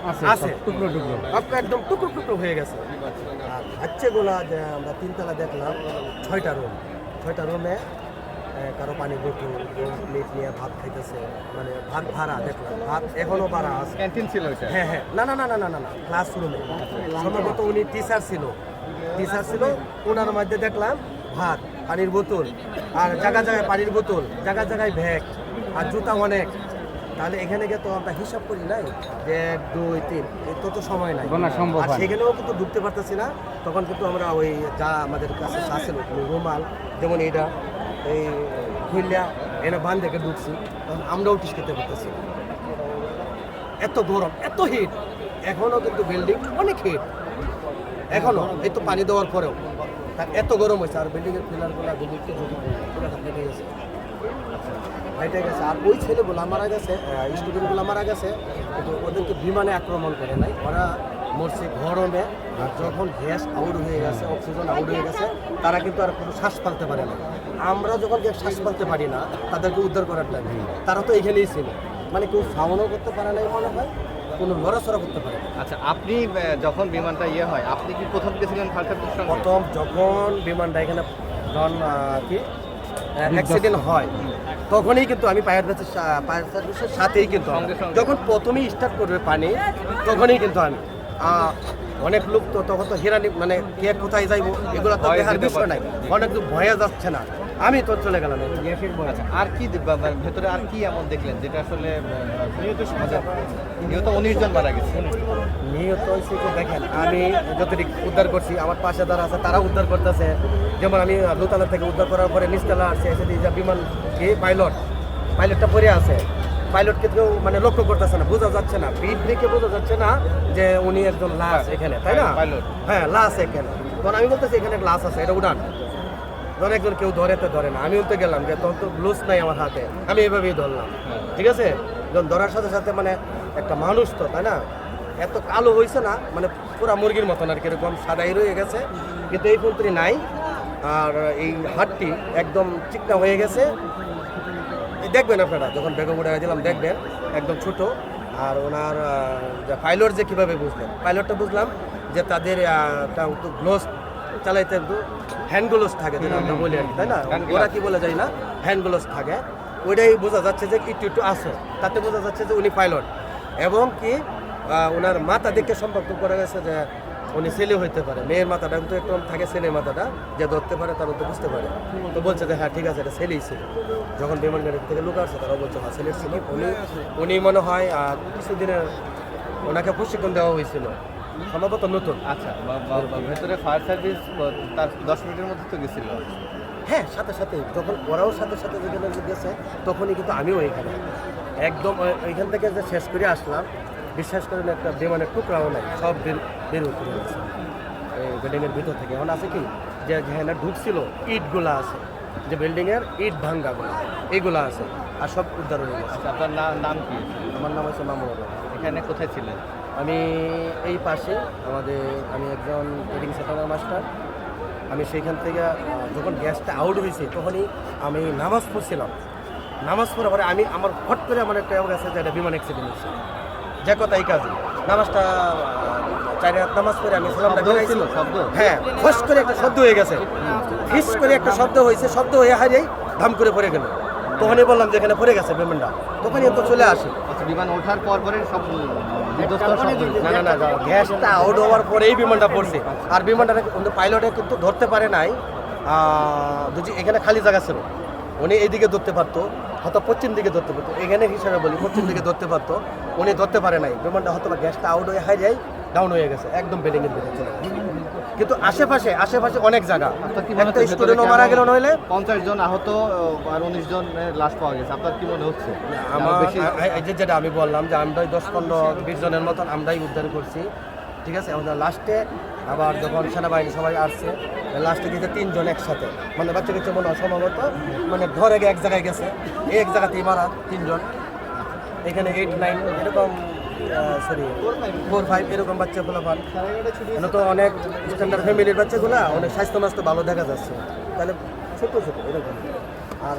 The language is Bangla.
আছে টুকরো টুকরো একদম টুকরো টুকরো হয়ে গেছে। আর বাচ্চাগুলা যে আমরা তিনতলা দেখলাম, 6টা রুমে কারো পানি বোতল প্লেট নিয়ে ভাত খাইতেছে, মানে ভাত ভাড়া দেখলাম, ভাত এখনো ভাড়া আছে। ক্যান্টিন ছিল এটা? হ্যাঁ হ্যাঁ, না না না না না না না ক্লাসরুমে সম্ভবত উনি টিচার ছিল, ওনার মধ্যে দেখলাম ভাত, পানির বোতল, আর জায়গা জায়গায় পানির বোতল, জায়গা জায়গায় ব্যাগ আর জুতা অনেক। তাহলে এখানে গিয়ে তো আমরা হিসাব করি নাই যে 1 2 3, এত তো সময় নাই, আর সেখানেও কিন্তু ঢুকতে পারতেছি না। তখন কিন্তু আমরা ওই যা আমাদের কাছে আছে রুমাল, যেমন এটা এই খুললা এনে বান থেকে ঢুকছি, তখন আমরাও টিস খেতে পারতেছি। এত গরম, এত হিট, এখনও কিন্তু বিল্ডিং অনেক হিট এখনো, এই তো পানি দেওয়ার পরেও তার এত গরম হয়েছে। আর বিল্ডিংয়ের পিলারগুলো ফেটে গেছে, আর ওই ছেলেগুলো মারা গেছে, স্টুডেন্টগুলো মারা গেছে, কিন্তু ওদেরকে বিমানে আক্রমণ করে নাই, ওরা মরছে গরমে। আর যখন গ্যাস আউট হয়ে গেছে, অক্সিজেন আউট হয়ে গেছে, তারা কিন্তু আর কোনো শ্বাস ফেলতে পারে না। আমরা যখন শ্বাস ফেলতে পারি না, তাদেরকে উদ্ধার করার টাইম, তারা তো এখানেই ছিল, মানে কেউ সাউন্ডও করতে পারে নাই মনে হয়, কোনো লড়াচড়া করতে পারে। আচ্ছা, আপনি যখন বিমানটা হয়, আপনি কি প্রথম গেছিলেন ফায়ার সার্ভিসের সঙ্গে? প্রথম যখন বিমানটা এখানে কি অ্যাক্সিডেন্ট হয়, তখনই কিন্তু আমি ফায়ার সার্ভিসের সাথেই কিন্তু যখন প্রথমেই স্টার্ট করবে পানি, তখনই কিন্তু আমি অনেক লোক তো তখন তো হেরানি, মানে কে কোথায় যাইবো এগুলো তো দেখার বিষয় নাই, অনেক লোক ভয়ে যাচ্ছে না, আমি তো চলে গেলাম। আচ্ছা, আর কি ভেতরে আর কি এমন দেখলেন যেটা আসলে নিহত 19 জন মারা গেছে? নিহত হয়েছে তো দেখেন, আমি যতটুকু উদ্ধার করছি, আমার পাশে যারা আছে তারা উদ্ধার করতেছে। যেমন আমি দোতলা থেকে উদ্ধার করার পরে নিচতলা আসছে, এসে যা বিমান কি পাইলটটা পড়ে আছে, পাইলটকে কেউ মানে লক্ষ্য করতেছে না, বোঝা যাচ্ছে না, পিঠ দেখে বোঝা যাচ্ছে না যে উনি একজন লাশ এখানে, তাই না? হ্যাঁ, লাশ এখানে। তখন আমি বলতেছি এখানে লাশ আছে, এটা উড়ান। ধর একজন কেউ ধরে তো ধরে না, আমি উঠতে গেলাম যে তখন তো গ্লোভস নাই আমার হাতে, আমি এভাবেই ধরলাম, ঠিক আছে? যখন ধরার সাথে সাথে মানে একটা মানুষ তো, তাই না, এত কালো হয়েছে না, মানে পুরা মুরগির মতন আর কিরকম সাদাই রয়ে গেছে, কিন্তু এই পন্ত্রী নাই। আর এই হাড়টি একদম চিকনা হয়ে গেছে, দেখবেন আপনারা যখন বেগম উড়ে দিলাম দেখবেন, একদম ছোট। আর ওনার পাইলট যে কীভাবে বুঝলেন, পাইলটটা বুঝলাম যে তাদের গ্লোভস চালাইতে একটু হ্যান্ড গ্লোভস থাকে, যেটা আমরা বলি আর কি, তাই না? ওরা কি বলে যায় না, হ্যান্ড গ্লোভস থাকে, ওইটাই বোঝা যাচ্ছে যে একটু আছে, তাতে বোঝা যাচ্ছে যে উনি পাইলট। এবং কি ওনার মাথা দেখে সম্পর্ক করা গেছে যে উনি ছেলে হইতে পারে, মেয়ের মাথাটা কিন্তু একদম থাকে, ছেলের মাথাটা যে ধরতে পারে তারা তো বুঝতে পারে, তো বলছে যে হ্যাঁ ঠিক আছে, এটা ছেলেই ছিল। যখন বিমান গাড়ি থেকে লোক আসছে, তারা বলছে হ্যাঁ ছেলের ছেলে। উনি মনে হয় কিছুদিনের ওনাকে প্রশিক্ষণ দেওয়া হয়েছিল, সম্ভবত নতুন। আচ্ছা, ভেতরে ফায়ার সার্ভিস তার 10 মিনিটের মধ্যে তো গেছিল? হ্যাঁ, সাথে সাথে যখন ওরাও সাথে সাথে যেখানে গেছে, তখনই কিন্তু আমিও এখানে একদম ওইখান থেকে যে শেষ করে আসলাম, বিশ্বাস করেন একটা বিমানের টুকরাও নাই, সব বের হতে গেছে এই বিল্ডিংয়ের ভিতর থেকে। এখন আছে কি যে যেখানে ঢুকছিল ইটগুলা আছে, যে বিল্ডিংয়ের ইট ভাঙ্গাগুলো এইগুলো আছে, আর সব উদ্ধার হয়ে গেছে। আপনার নাম কি? আমার নাম হচ্ছে মামুন। এখানে কোথায় ছিলেন? আমি এই পাশে আমি একজন ট্রেডিং সেন্টারের মাস্টার। আমি সেইখান থেকে যখন গ্যাসটা আউট হয়েছে, তখনই আমি নামাজ পড়ছিলাম, নামাজ পড়ার পরে আমার হট করে আমার একটা গেছে যে একটা বিমান অ্যাক্সিডেন্ট হয়েছে, যে কথা এই কাজে নামাজটা 4 রাত নামাজ পড়ে আমি সালামটা ছিল শব্দ, হ্যাঁ, ফস করে একটা শব্দ হয়ে গেছে, ফিস করে একটা শব্দ হয়েছে, শব্দ হয়ে হারিয়ে ধাম করে পড়ে গেল। তখনই বললাম যে এখানে পড়ে গেছে বিমানটা, তখনই তো চলে আসে। আচ্ছা, বিমান ওঠার পর সব না, গ্যাসটা আউট হওয়ার পরেই বিমানটা পড়ছে। আর বিমানটা পাইলটে কিন্তু ধরতে পারে নাই, এখানে খালি জায়গা ছিল, উনি এইদিকে ধরতে পারতো, হয়তো পশ্চিম দিকে ধরতে পারতো, এখানে হিসাবে বলি পশ্চিম দিকে ধরতে পারতো, উনি ধরতে পারে নাই। বিমানটা হয়তো গ্যাসটা আউট হয়ে হারিয়ে ডাউন হয়ে গেছে, একদম বিল্ডিংয়ের ভিতরে চলে গেছে। কিন্তু আশেপাশে অনেক জায়গা, একটা স্টুডেন্টও মারা গেল, নইলে 50 জন আহত আর 19 জন লাশ পাওয়া গেছে। আপনার কি মনে হচ্ছে? আমার যেটা আমি বললাম যে আমরাই 10-15-20 জনের মতন আমরাই উদ্ধার করছি, ঠিক আছে? আমাদের লাস্টে আবার যখন সেনাবাহিনী সবাই আসছে, লাস্টে গেছে 3 জন একসাথে, মানে বাচ্চা কাচ্চা মনে হয় সম্ভবত, মানে ধরে এক জায়গায় গেছে, এক জায়গাতেই মারা 3 জন। এখানে 8-9 এরকম 4-5 এরকম বাচ্চাগুলো পান, তো অনেক স্ট্যান্ডার্ড ফ্যামিলির বাচ্চাগুলো, অনেক স্বাস্থ্য মাস্ত ভালো দেখা যাচ্ছে, তাহলে ছোট ছোট এরকম। আর